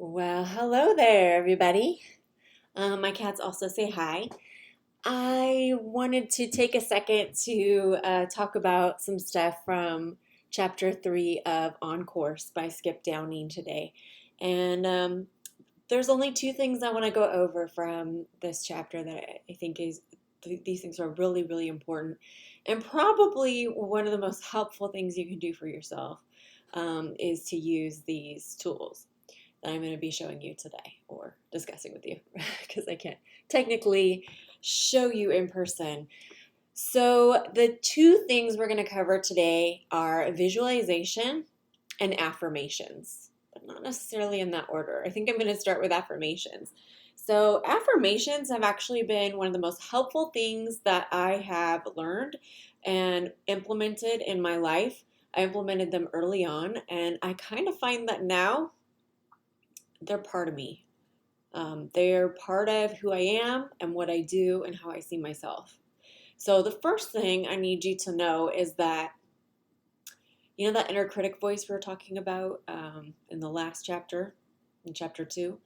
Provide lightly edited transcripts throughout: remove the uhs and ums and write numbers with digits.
Well, hello there, everybody. My cats also say hi. I wanted to take a second to talk about some stuff from chapter 3 of On Course by Skip Downing today. And there's only two things I want to go over from this chapter that I think these things are really, really important and probably one of the most helpful things you can do for yourself is to use these tools that I'm going to be showing you today or discussing with you because I can't technically show you in person. So, the two things we're going to cover today are visualization and affirmations, but not necessarily in that order. I think I'm going to start with affirmations. So, affirmations have actually been one of the most helpful things that I have learned and implemented in my life. I implemented them early on, and I kind of find that now they're part of me. They're part of who I am and what I do and how I see myself. So the first thing I need you to know is that, you know, that inner critic voice we were talking about in the last chapter, in chapter 2?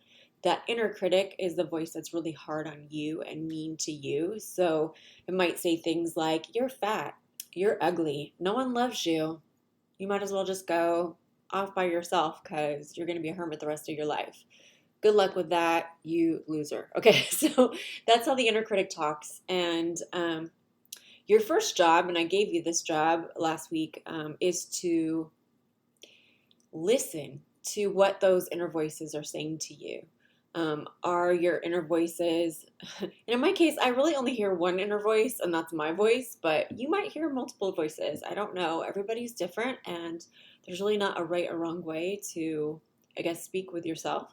That inner critic is the voice that's really hard on you and mean to you. So it might say things like, you're fat, you're ugly, no one loves you. You might as well just go off by yourself because you're going to be a hermit the rest of your life. Good luck with that, you loser. Okay, so that's how the inner critic talks. And your first job, and I gave you this job last week, is to listen to what those inner voices are saying to you. Are your inner voices, and in my case, I really only hear one inner voice, and that's my voice, but you might hear multiple voices. I don't know. Everybody's different, and there's really not a right or wrong way to, I guess, speak with yourself.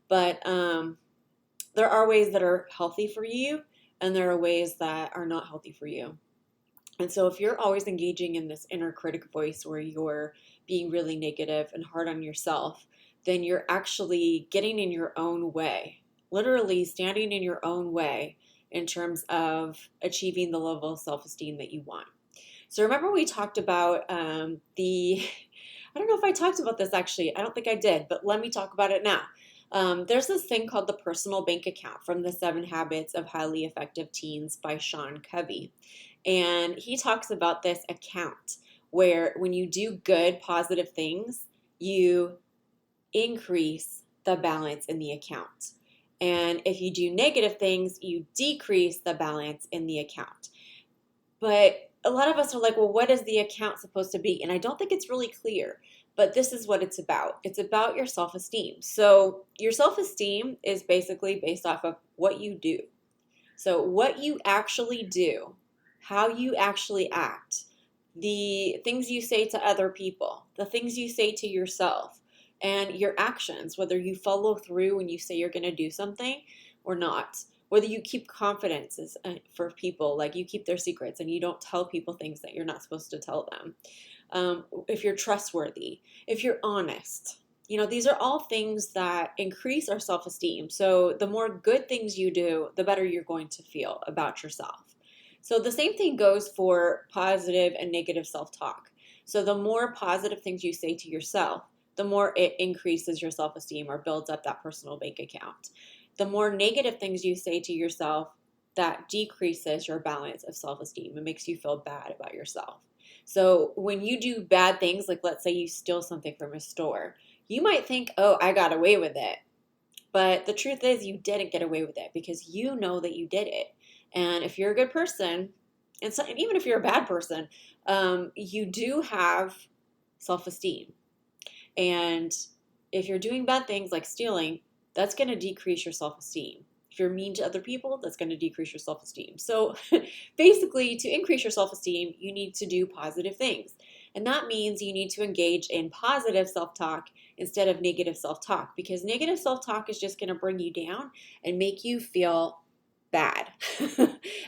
But there are ways that are healthy for you, and there are ways that are not healthy for you. And so, if you're always engaging in this inner critic voice where you're being really negative and hard on yourself, then you're actually getting in your own way, literally standing in your own way in terms of achieving the level of self esteem that you want. So, remember, we talked about I don't know if I talked about this actually. I don't think I did, but let me talk about it now. There's this thing called the personal bank account from the 7 Habits of Highly Effective Teens by Sean Covey. And he talks about this account where when you do good, positive things, you increase the balance in the account. And if you do negative things, you decrease the balance in the account. But a lot of us are like, well, what is the account supposed to be? And I don't think it's really clear, but this is what it's about. It's about your self esteem. So, your self esteem is basically based off of what you do. So, what you actually do, how you actually act, the things you say to other people, the things you say to yourself, and your actions, whether you follow through when you say you're going to do something or not, whether you keep confidences for people, like you keep their secrets and you don't tell people things that you're not supposed to tell them, if you're trustworthy, if you're honest. You know, these are all things that increase our self esteem. So, the more good things you do, the better you're going to feel about yourself. So, the same thing goes for positive and negative self talk. So, the more positive things you say to yourself, the more it increases your self esteem or builds up that personal bank account. The more negative things you say to yourself, that decreases your balance of self esteem. It makes you feel bad about yourself. So, when you do bad things, like let's say you steal something from a store, you might think, oh, I got away with it. But the truth is, you didn't get away with it because you know that you did it. And if you're a good person, and even if you're a bad person, you do have self esteem. And if you're doing bad things like stealing, that's going to decrease your self esteem. If you're mean to other people, that's going to decrease your self esteem. So basically, to increase your self esteem, you need to do positive things. And that means you need to engage in positive self talk instead of negative self talk, because negative self talk is just going to bring you down and make you feel bad.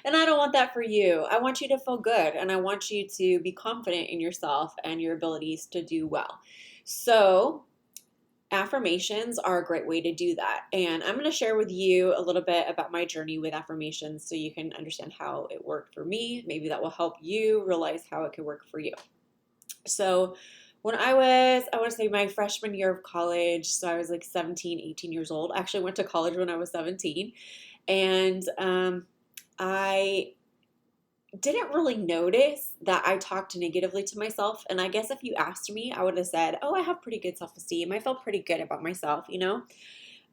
And I don't want that for you. I want you to feel good and I want you to be confident in yourself and your abilities to do well. So, affirmations are a great way to do that. And I'm going to share with you a little bit about my journey with affirmations so you can understand how it worked for me. Maybe that will help you realize how it could work for you. So, when I want to say my freshman year of college, so I was like 17, 18 years old. I actually went to college when I was 17. And I didn't really notice that I talked negatively to myself. And I guess if you asked me, I would have said, oh, I have pretty good self-esteem. I felt pretty good about myself, you know?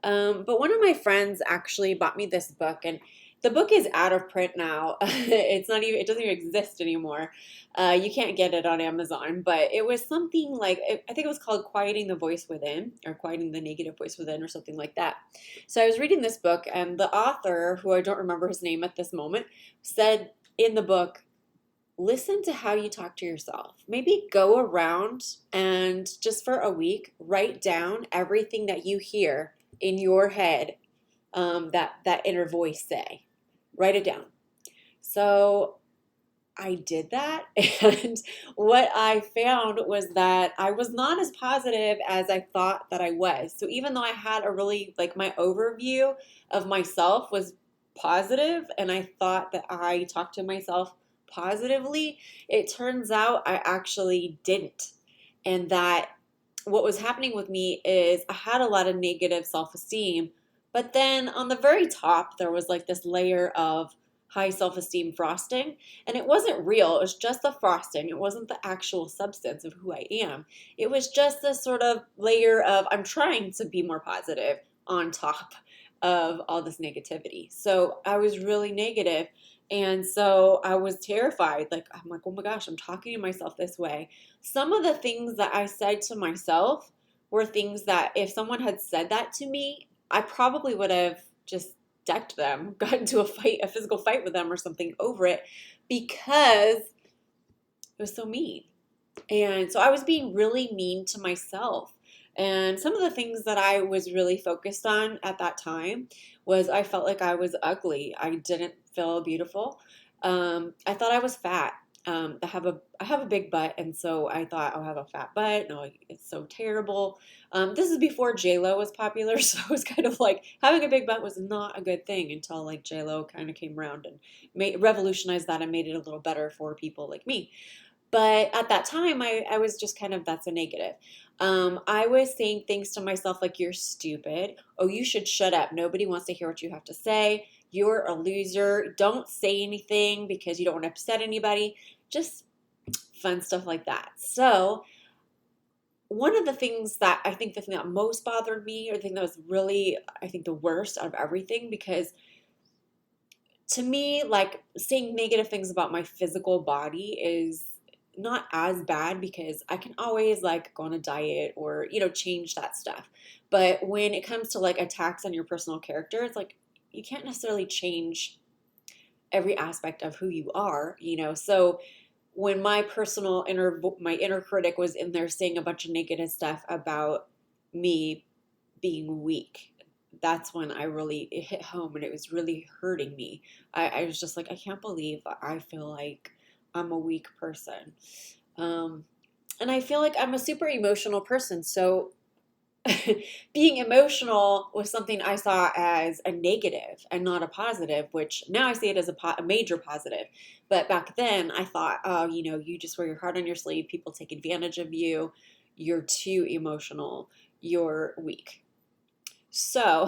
But one of my friends actually bought me this book, and the book is out of print now. It doesn't even exist anymore. You can't get it on Amazon, but it was something like, I think it was called Quieting the Voice Within, or Quieting the Negative Voice Within, or something like that. So I was reading this book, and the author, who I don't remember his name at this moment, said in the book, listen to how you talk to yourself. Maybe go around and just for a week, write down everything that you hear in your head, that inner voice say. Write it down. So I did that, and what I found was that I was not as positive as I thought that I was. So even though I had a really, like, my overview of myself was positive, and I thought that I talked to myself positively, it turns out I actually didn't. And that what was happening with me is I had a lot of negative self-esteem, but then on the very top, there was like this layer of high self-esteem frosting, and it wasn't real. It was just the frosting. It wasn't the actual substance of who I am. It was just this sort of layer of I'm trying to be more positive on top of all this negativity. So I was really negative, and so I was terrified. Like, I'm like, oh my gosh, I'm talking to myself this way. Some of the things that I said to myself were things that if someone had said that to me, I probably would have just decked them, got into a physical fight with them or something over it, because it was so mean. And so I was being really mean to myself. And some of the things that I was really focused on at that time was I felt like I was ugly. I didn't feel beautiful. I thought I was fat. I have a big butt, and so I thought I'll have a fat butt. No, it's so terrible. This is before J-Lo was popular, so it was kind of like having a big butt was not a good thing until like J-Lo kind of came around and revolutionized that and made it a little better for people like me. But at that time, I was just kind of, that's a negative. I was saying things to myself like, you're stupid. Oh, you should shut up. Nobody wants to hear what you have to say. You're a loser. Don't say anything because you don't want to upset anybody. Just fun stuff like that. So one of the things that I think the thing that most bothered me, or the thing that was really, I think, the worst out of everything, because to me, like, saying negative things about my physical body is not as bad because I can always like go on a diet or, change that stuff. But when it comes to like attacks on your personal character, it's like you can't necessarily change every aspect of who you are. So when my my inner critic was in there saying a bunch of negative stuff about me being weak, that's when it hit home, and it was really hurting me. I was just like, I can't believe I feel like I'm a weak person. And I feel like I'm a super emotional person. So being emotional was something I saw as a negative and not a positive, which now I see it as a major positive. But back then I thought, oh, you just wear your heart on your sleeve. People take advantage of you. You're too emotional. You're weak. So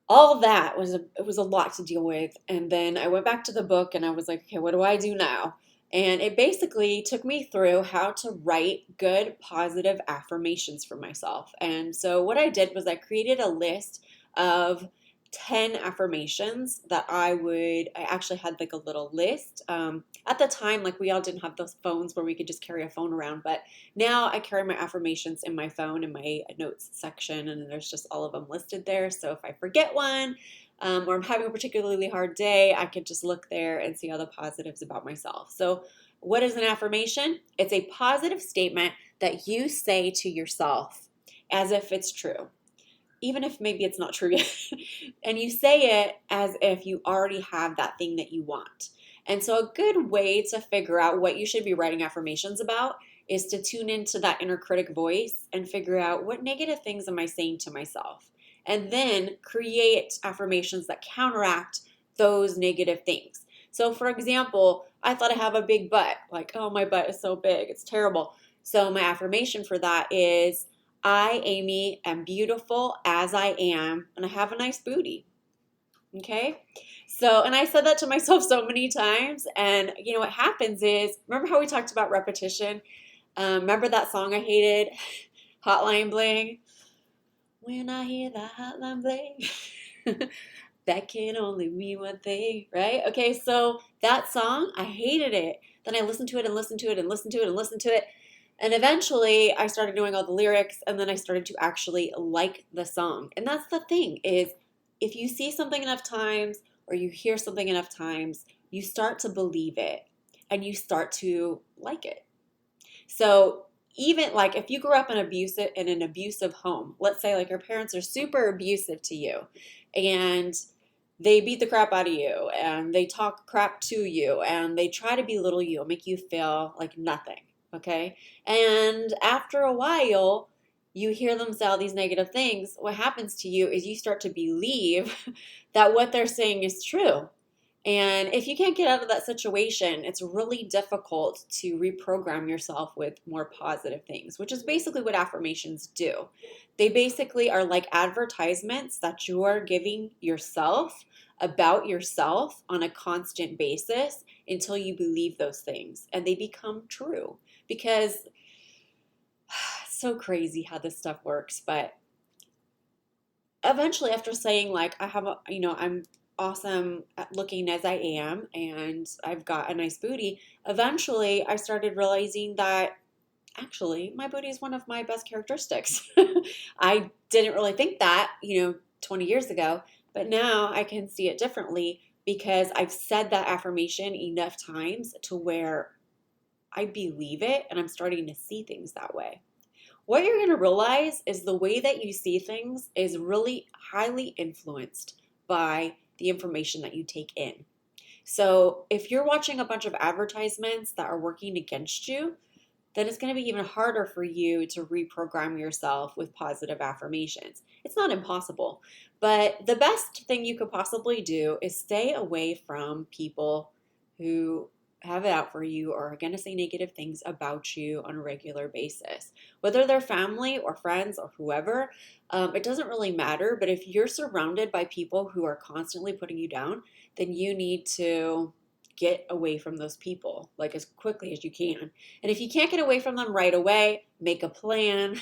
all that it was a lot to deal with. And then I went back to the book and I was like, okay, what do I do now? And it basically took me through how to write good, positive affirmations for myself. And so what I did was I created a list of 10 affirmations that I actually had like a little list. At the time, like, we all didn't have those phones where we could just carry a phone around, but now I carry my affirmations in my phone in my notes section, and there's just all of them listed there. So if I forget one, or I'm having a particularly hard day, I can just look there and see all the positives about myself. So what is an affirmation? It's a positive statement that you say to yourself as if it's true, even if maybe it's not true yet. And you say it as if you already have that thing that you want. And so a good way to figure out what you should be writing affirmations about is to tune into that inner critic voice and figure out, what negative things am I saying to myself? And then create affirmations that counteract those negative things. So for example, I thought I have a big butt. Like, oh, my butt is so big. It's terrible. So my affirmation for that is, I, Amy, am beautiful as I am, and I have a nice booty. Okay? So, and I said that to myself so many times. And you know what happens is, remember how we talked about repetition? Remember that song I hated, Hotline Bling? When I hear that hotline bling, that can only mean one thing, right? Okay, so that song, I hated it. Then I listened to it and listened to it and listened to it and listened to it. And eventually I started knowing all the lyrics, and then I started to actually like the song. And that's the thing is, if you see something enough times or you hear something enough times, you start to believe it and you start to like it. So even like if you grew up in an abusive home, let's say like your parents are super abusive to you and they beat the crap out of you and they talk crap to you and they try to belittle you and make you feel like nothing, okay? And after a while, you hear them say all these negative things. What happens to you is you start to believe that what they're saying is true. And if you can't get out of that situation, it's really difficult to reprogram yourself with more positive things, which is basically what affirmations do. They basically are like advertisements that you are giving yourself about yourself on a constant basis until you believe those things and they become true. Because it's so crazy how this stuff works, but eventually after saying like I'm awesome at looking as I am and I've got a nice booty, eventually I started realizing that actually my booty is one of my best characteristics. I didn't really think that, 20 years ago, but now I can see it differently because I've said that affirmation enough times to where I believe it and I'm starting to see things that way. What you're going to realize is the way that you see things is really highly influenced by the information that you take in. So if you're watching a bunch of advertisements that are working against you, then it's going to be even harder for you to reprogram yourself with positive affirmations. It's not impossible, but the best thing you could possibly do is stay away from people who have it out for you or are going to say negative things about you on a regular basis. Whether they're family or friends or whoever, it doesn't really matter. But if you're surrounded by people who are constantly putting you down, then you need to get away from those people like as quickly as you can. And if you can't get away from them right away, make a plan,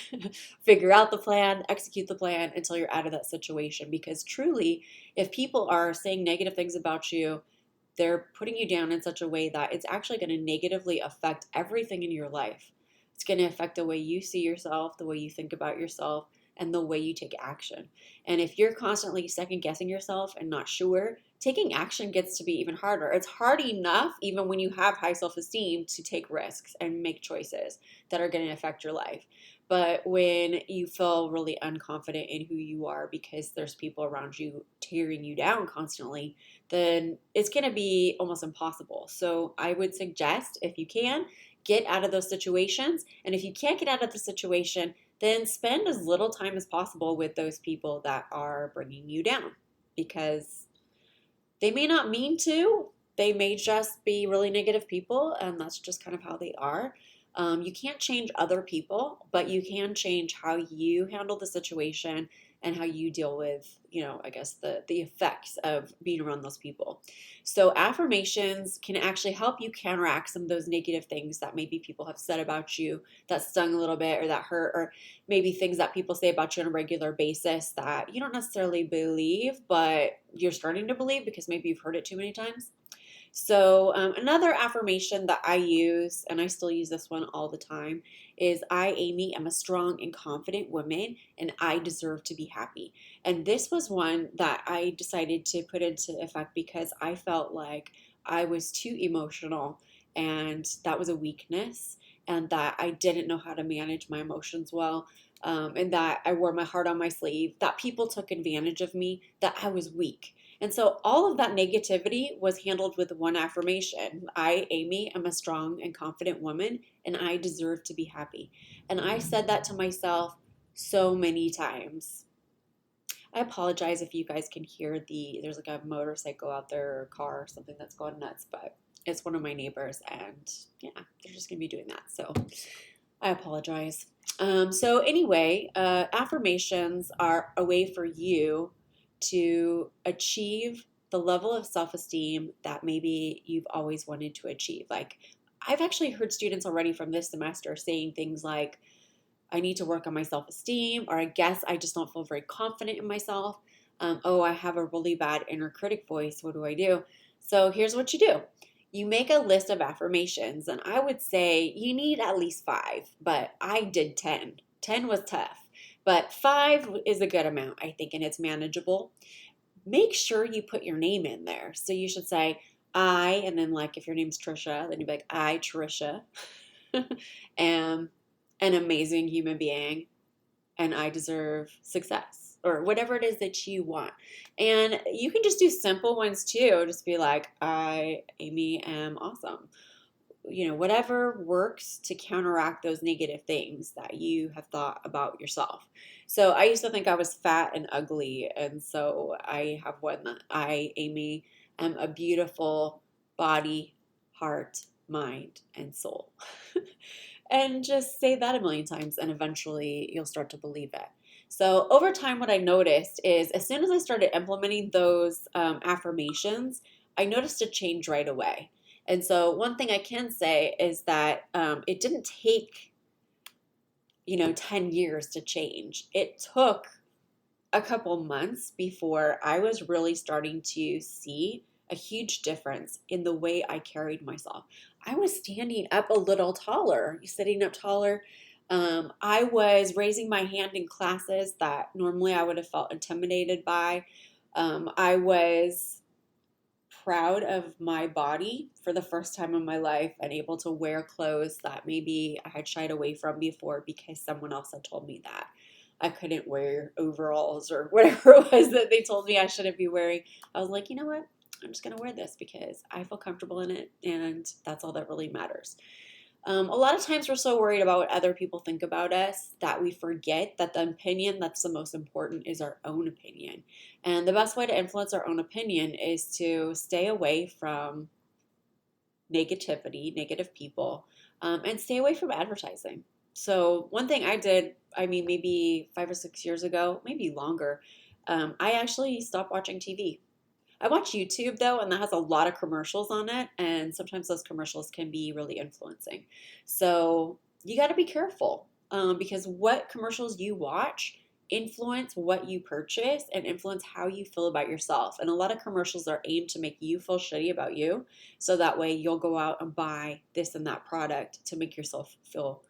figure out the plan, execute the plan until you're out of that situation. Because truly, if people are saying negative things about you, they're putting you down in such a way that it's actually going to negatively affect everything in your life. It's going to affect the way you see yourself, the way you think about yourself, and the way you take action. And if you're constantly second guessing yourself and not sure, taking action gets to be even harder. It's hard enough, even when you have high self-esteem, to take risks and make choices that are going to affect your life. But when you feel really unconfident in who you are because there's people around you tearing you down constantly, then it's going to be almost impossible. So I would suggest, if you can, get out of those situations. And if you can't get out of the situation, then spend as little time as possible with those people that are bringing you down, because they may not mean to. They may just be really negative people, and that's just kind of how they are. You can't change other people, but you can change how you handle the situation and how you deal with, I guess the effects of being around those people. So affirmations can actually help you counteract some of those negative things that maybe people have said about you that stung a little bit or that hurt, or maybe things that people say about you on a regular basis that you don't necessarily believe, but you're starting to believe because maybe you've heard it too many times. So another affirmation that I use, and I still use this one all the time, is I, Amy, am a strong and confident woman, and I deserve to be happy. And this was one that I decided to put into effect because I felt like I was too emotional, and that was a weakness, and that I didn't know how to manage my emotions well. And that I wore my heart on my sleeve, that people took advantage of me, that I was weak. And so all of that negativity was handled with one affirmation. I, Amy, am a strong and confident woman, and I deserve to be happy. And I said that to myself so many times. I apologize if you guys can hear there's like a motorcycle out there or a car or something that's going nuts, but it's one of my neighbors, and yeah, they're just going to be doing that. So I apologize. So anyway, affirmations are a way for you to achieve the level of self-esteem that maybe you've always wanted to achieve. Like, I've actually heard students already from this semester saying things like, I need to work on my self-esteem, or I guess I just don't feel very confident in myself. Oh, I have a really bad inner critic voice. What do I do? So here's what you do. You make a list of affirmations, and I would say you need at least 5, but I did 10. 10 was tough, but 5 is a good amount, I think, and it's manageable. Make sure you put your name in there. So you should say, I, and then like if your name's Trisha, then you'd be like, I, Trisha, am an amazing human being and I deserve success or whatever it is that you want. And you can just do simple ones too. Just be like, I, Amy, am awesome. You know, whatever works to counteract those negative things that you have thought about yourself. So I used to think I was fat and ugly. And so I have one that I, Amy, am a beautiful body, heart, mind, and soul. And just say that a million times, and eventually you'll start to believe it. So, over time, what I noticed is as soon as I started implementing those affirmations, I noticed a change right away. And so, one thing I can say is that it didn't take, 10 years to change. It took a couple months before I was really starting to see a huge difference in the way I carried myself. I was standing up a little taller, sitting up taller. I was raising my hand in classes that normally I would have felt intimidated by. I was proud of my body for the first time in my life and able to wear clothes that maybe I had shied away from before because someone else had told me that I couldn't wear overalls or whatever it was that they told me I shouldn't be wearing. I was like, you know what? I'm just going to wear this because I feel comfortable in it, and that's all that really matters. A lot of times we're so worried about what other people think about us that we forget that the opinion that's the most important is our own opinion. And the best way to influence our own opinion is to stay away from negativity, negative people, and stay away from advertising. So, one thing I did, I mean, maybe 5 or 6 years ago, maybe longer, I actually stopped watching TV. I watch YouTube though, and that has a lot of commercials on it, and sometimes those commercials can be really influencing. So you got to be careful because what commercials you watch influence what you purchase and influence how you feel about yourself. And a lot of commercials are aimed to make you feel shitty about you, so that way you'll go out and buy this and that product to make yourself feel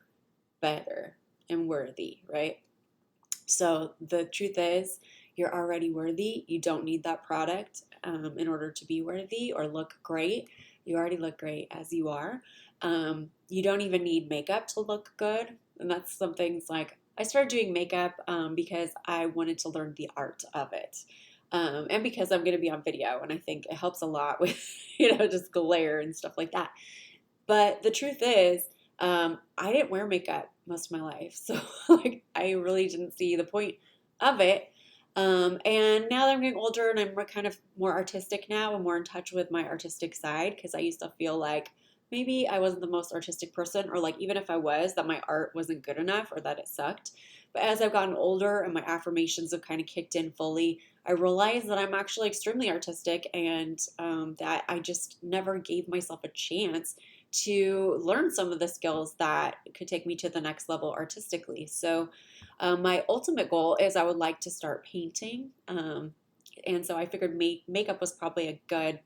better and worthy, right? So the truth is, you're already worthy. You don't need that product in order to be worthy or look great. You already look great as you are. You don't even need makeup to look good. And that's some things like I started doing makeup because I wanted to learn the art of it. And because I'm going to be on video, and I think it helps a lot with, just glare and stuff like that. But the truth is, I didn't wear makeup most of my life. So like I really didn't see the point of it. And now that I'm getting older and I'm kind of more artistic now, I'm more in touch with my artistic side because I used to feel like maybe I wasn't the most artistic person, or like even if I was, that my art wasn't good enough or that it sucked. But as I've gotten older and my affirmations have kind of kicked in fully, I realized that I'm actually extremely artistic, and that I just never gave myself a chance to learn some of the skills that could take me to the next level artistically. So my ultimate goal is I would like to start painting. And so I figured makeup was probably a good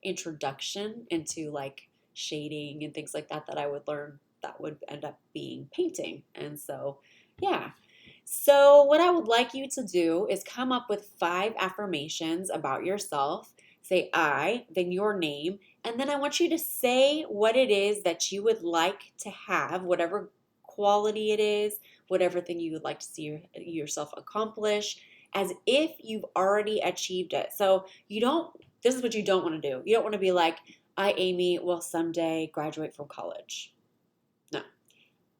introduction into like shading and things like that that I would learn that would end up being painting. And so, yeah. So, what I would like you to do is come up with 5 affirmations about yourself. Say I, then your name, and then I want you to say what it is that you would like to have, whatever quality it is, whatever thing you would like to see yourself accomplish, as if you've already achieved it. So, this is what you don't want to do. You don't want to be like, I, Amy, will someday graduate from college. No.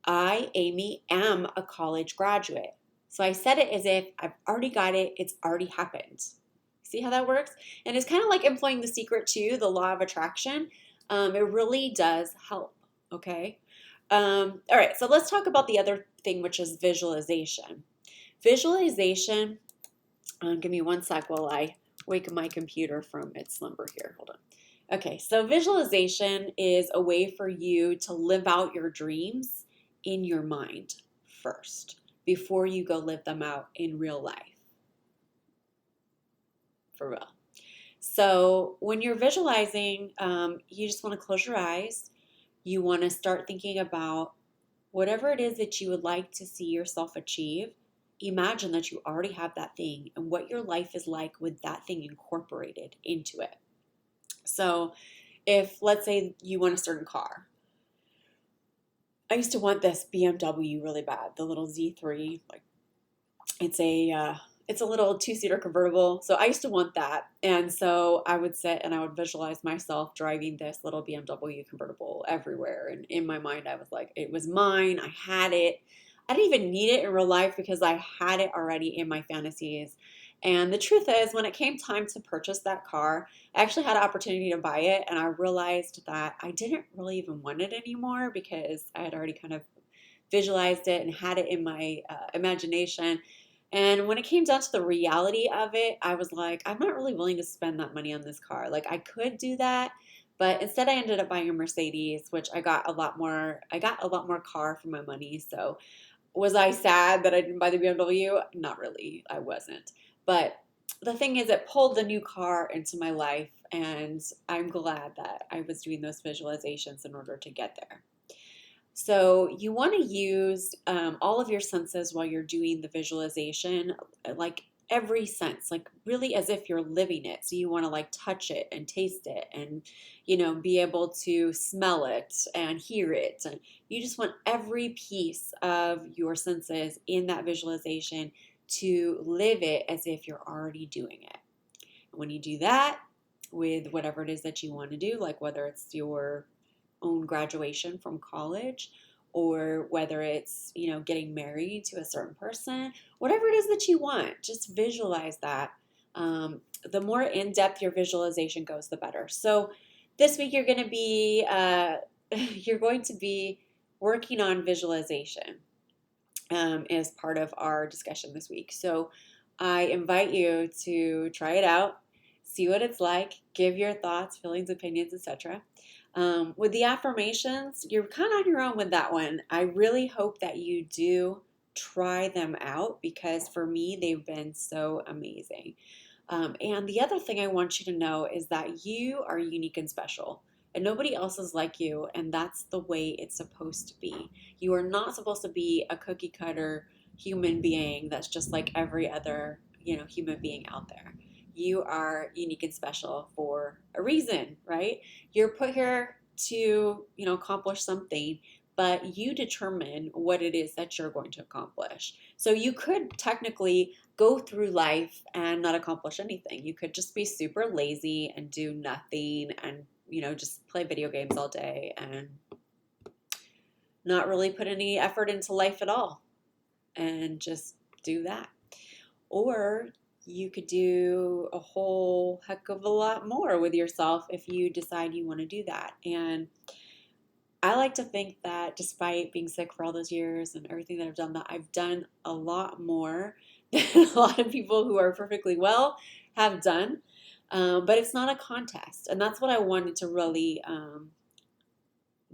I, Amy, am a college graduate. So I said it as if I've already got it. It's already happened. See how that works? And it's kind of like employing the secret too, the law of attraction. It really does help, okay? All right, so let's talk about the other thing, which is visualization. Visualization, give me one sec while I wake my computer from its slumber here. Hold on. Okay, so visualization is a way for you to live out your dreams in your mind first before you go live them out in real life. For real. So when you're visualizing, you just want to close your eyes. You want to start thinking about whatever it is that you would like to see yourself achieve. Imagine that you already have that thing and what your life is like with that thing incorporated into it. So if, let's say, you want a certain car. I used to want this BMW really bad, the little Z3. Like, it's a little two-seater convertible. So I used to want that. And so I would sit and I would visualize myself driving this little BMW convertible everywhere. And in my mind, I was like, it was mine. I had it. I didn't even need it in real life because I had it already in my fantasies. And the truth is, when it came time to purchase that car, I actually had an opportunity to buy it. And I realized that I didn't really even want it anymore because I had already kind of visualized it and had it in my imagination. And when it came down to the reality of it, I was like, I'm not really willing to spend that money on this car. Like I could do that, but instead I ended up buying a Mercedes, which I got a lot more car for my money. So was I sad that I didn't buy the BMW? Not really. I wasn't. But the thing is, it pulled the new car into my life, and I'm glad that I was doing those visualizations in order to get there. So you want to use all of your senses while you're doing the visualization, like every sense, like really as if you're living it. So you want to like touch it and taste it and, be able to smell it and hear it. And you just want every piece of your senses in that visualization to live it as if you're already doing it. And when you do that with whatever it is that you want to do, like whether it's your own graduation from college or whether it's, getting married to a certain person, whatever it is that you want, just visualize that. The more in-depth your visualization goes, the better. So this week you're going to be you're going to be working on visualization as part of our discussion this week. So I invite you to try it out, see what it's like, give your thoughts, feelings, opinions, etc. With the affirmations, you're kind of on your own with that one. I really hope that you do try them out because for me, they've been so amazing. And the other thing I want you to know is that you are unique and special. And nobody else is like you, and that's the way it's supposed to be. You are not supposed to be a cookie cutter human being that's just like every other, human being out there. You are unique and special for a reason, right? You're put here to, accomplish something, but you determine what it is that you're going to accomplish. So you could technically go through life and not accomplish anything. You could just be super lazy and do nothing and, just play video games all day and not really put any effort into life at all and just do that. Or you could do a whole heck of a lot more with yourself if you decide you want to do that. And I like to think that despite being sick for all those years and everything that I've done, that I've done a lot more than a lot of people who are perfectly well have done. But it's not a contest. And that's what I wanted to really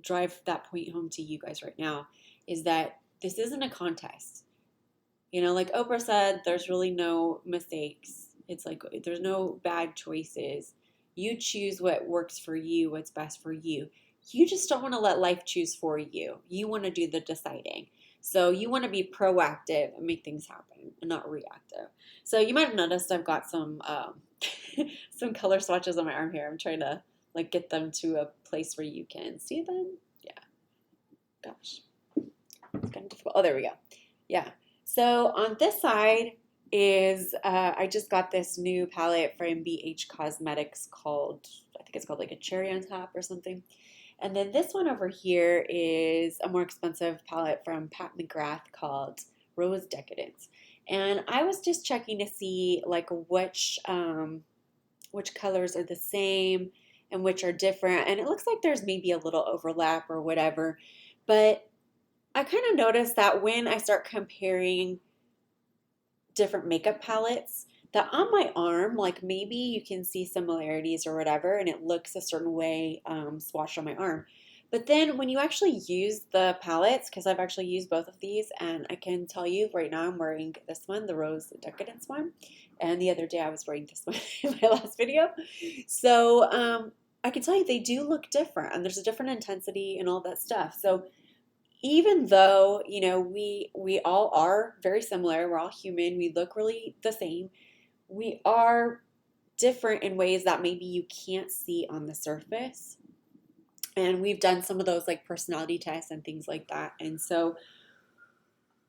drive that point home to you guys right now, is that this isn't a contest. Like Oprah said, there's really no mistakes. It's like there's no bad choices. You choose what works for you, what's best for you. You just don't want to let life choose for you. You want to do the deciding. So you want to be proactive and make things happen and not reactive. So you might have noticed I've got some some color swatches on my arm here. I'm trying to like get them to a place where you can see them. Yeah. Gosh. It's kind of difficult. Oh, there we go. Yeah. So on this side is, I just got this new palette from BH Cosmetics called, I think it's called like a cherry on top or something. And then this one over here is a more expensive palette from Pat McGrath called Rose Decadence. And I was just checking to see like which colors are the same and which are different. And it looks like there's maybe a little overlap or whatever. But I kind of noticed that when I start comparing different makeup palettes, that on my arm, like maybe you can see similarities or whatever, and it looks a certain way swatched on my arm. But then when you actually use the palettes, because I've actually used both of these, and I can tell you right now I'm wearing this one, the Rose Decadence one, and the other day I was wearing this one in my last video. So I can tell you they do look different, and there's a different intensity and all that stuff. So even though, we all are very similar, we're all human, we look really the same, we are different in ways that maybe you can't see on the surface. And we've done some of those like personality tests and things like that. And so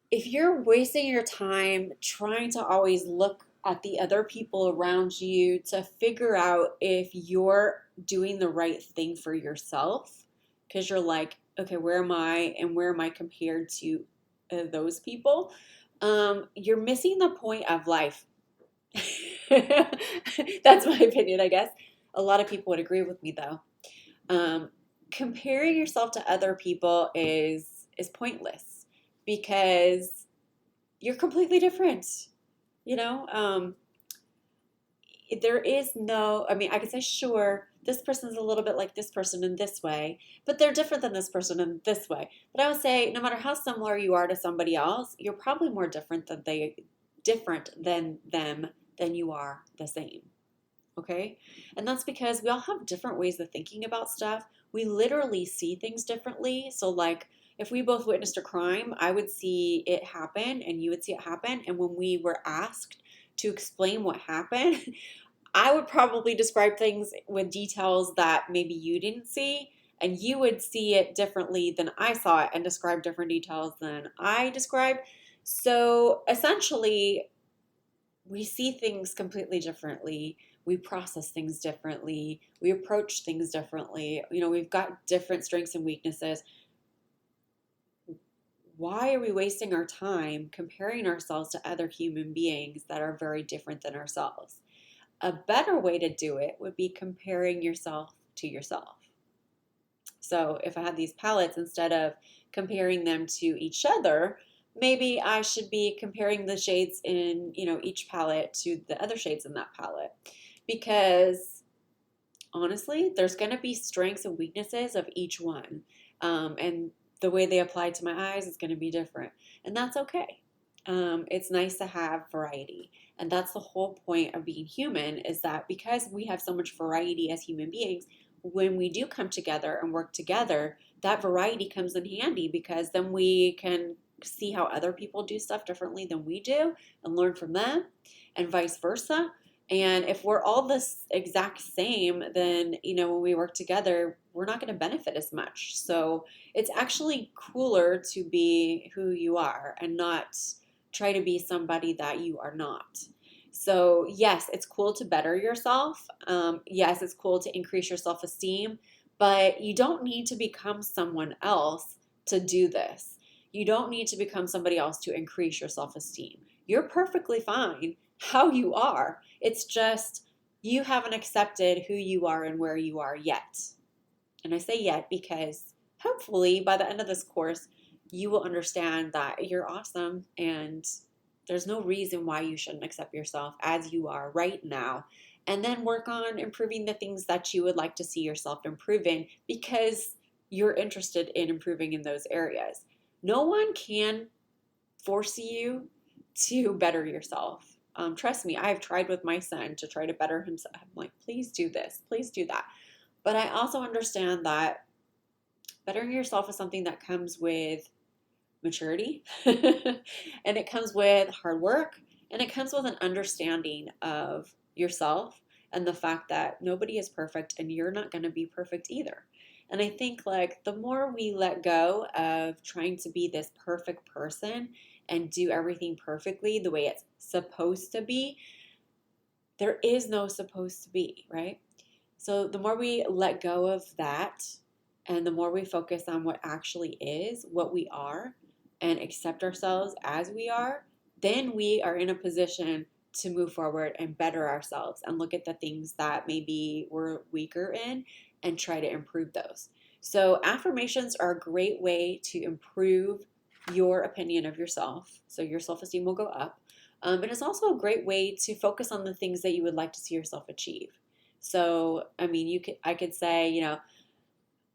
if you're wasting your time trying to always look at the other people around you to figure out if you're doing the right thing for yourself, because you're like, okay, where am I and where am I compared to those people? You're missing the point of life. That's my opinion, I guess. A lot of people would agree with me, though. Comparing yourself to other people is pointless because you're completely different. You know, there is no, I mean, I could say, sure, this person's a little bit like this person in this way, but they're different than this person in this way. But I would say, no matter how similar you are to somebody else, you're probably more different than them than you are the same. Okay? And that's because we all have different ways of thinking about stuff. We literally see things differently. So, like, if we both witnessed a crime, I would see it happen and you would see it happen. And when we were asked to explain what happened, I would probably describe things with details that maybe you didn't see, and you would see it differently than I saw it and describe different details than I described. So essentially, we see things completely differently. We process things differently. We approach things differently. We've got different strengths and weaknesses. Why are we wasting our time comparing ourselves to other human beings that are very different than ourselves? A better way to do it would be comparing yourself to yourself. So if I had these palettes, instead of comparing them to each other, maybe I should be comparing the shades in, each palette to the other shades in that palette. Because honestly, there's going to be strengths and weaknesses of each one. And the way they apply to my eyes is going to be different. And that's okay. It's nice to have variety. And that's the whole point of being human, is that because we have so much variety as human beings, when we do come together and work together, that variety comes in handy, because then we can see how other people do stuff differently than we do and learn from them, and vice versa. And if we're all this exact same, then, when we work together, we're not going to benefit as much. So it's actually cooler to be who you are and not try to be somebody that you are not. So yes, it's cool to better yourself. Yes, it's cool to increase your self-esteem, but you don't need to become someone else to do this. You don't need to become somebody else to increase your self-esteem. You're perfectly fine how you are. It's just you haven't accepted who you are and where you are yet. And I say yet because hopefully by the end of this course, you will understand that you're awesome and there's no reason why you shouldn't accept yourself as you are right now. And then work on improving the things that you would like to see yourself improve in, because you're interested in improving in those areas. No one can force you to better yourself. Trust me, I've tried with my son to try to better himself. I'm like, please do this, please do that. But I also understand that bettering yourself is something that comes with maturity and it comes with hard work, and it comes with an understanding of yourself and the fact that nobody is perfect and you're not going to be perfect either. And I think, like, the more we let go of trying to be this perfect person and do everything perfectly the way it's supposed to be, there is no supposed to be, right? So the more we let go of that and the more we focus on what actually is, what we are, and accept ourselves as we are, then we are in a position to move forward and better ourselves and look at the things that maybe we're weaker in and try to improve those. So affirmations are a great way to improve your opinion of yourself. So your self-esteem will go up. And it's also a great way to focus on the things that you would like to see yourself achieve. So, I mean, I could say,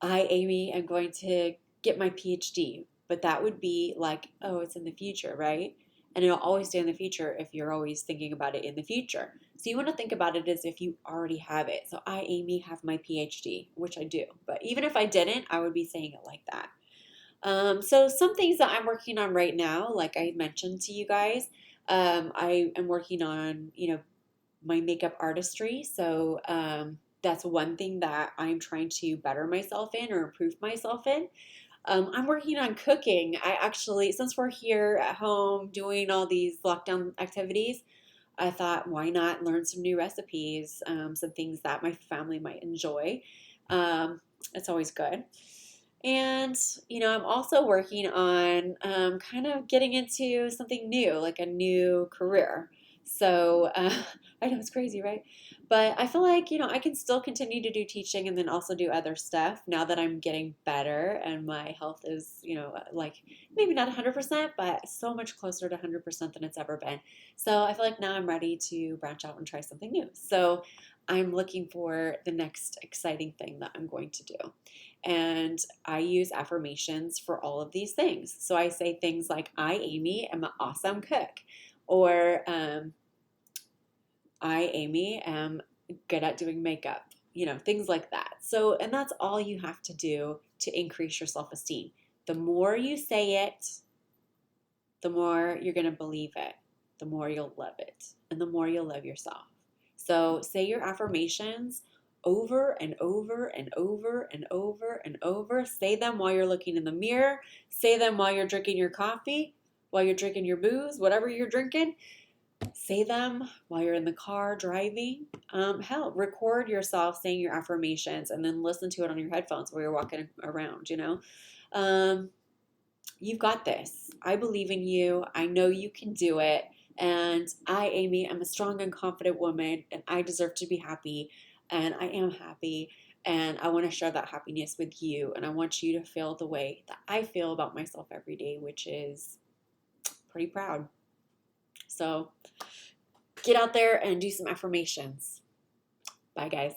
I, Amy, am going to get my PhD, but that would be like, oh, it's in the future, right? And it'll always stay in the future if you're always thinking about it in the future. So you want to think about it as if you already have it. So I, Amy, have my PhD, which I do. But even if I didn't, I would be saying it like that. So some things that I'm working on right now, like I mentioned to you guys, I am working on, my makeup artistry. So that's one thing that I'm trying to better myself in or improve myself in. I'm working on cooking. I actually, since we're here at home doing all these lockdown activities, I thought, why not learn some new recipes, some things that my family might enjoy. It's always good. And, I'm also working on kind of getting into something new, like a new career. So I know it's crazy, right? But I feel like, I can still continue to do teaching and then also do other stuff now that I'm getting better and my health is, like maybe not 100%, but so much closer to 100% than it's ever been. So I feel like now I'm ready to branch out and try something new. So I'm looking for the next exciting thing that I'm going to do. And I use affirmations for all of these things. So I say things like, I, Amy, am an awesome cook. Or I, Amy, am good at doing makeup. Things like that. So, and that's all you have to do to increase your self esteem. The more you say it, the more you're going to believe it, the more you'll love it, and the more you'll love yourself. So say your affirmations over and over and over and over and over. Say them while you're looking in the mirror. Say them while you're drinking your coffee, while you're drinking your booze, whatever you're drinking. Say them while you're in the car driving. Hell, record yourself saying your affirmations and then listen to it on your headphones while you're walking around. You've got this. I believe in you. I know you can do it. And I, Amy, am a strong and confident woman, and I deserve to be happy. And I am happy. And I want to share that happiness with you. And I want you to feel the way that I feel about myself every day, which is pretty proud. So get out there and do some affirmations. Bye, guys.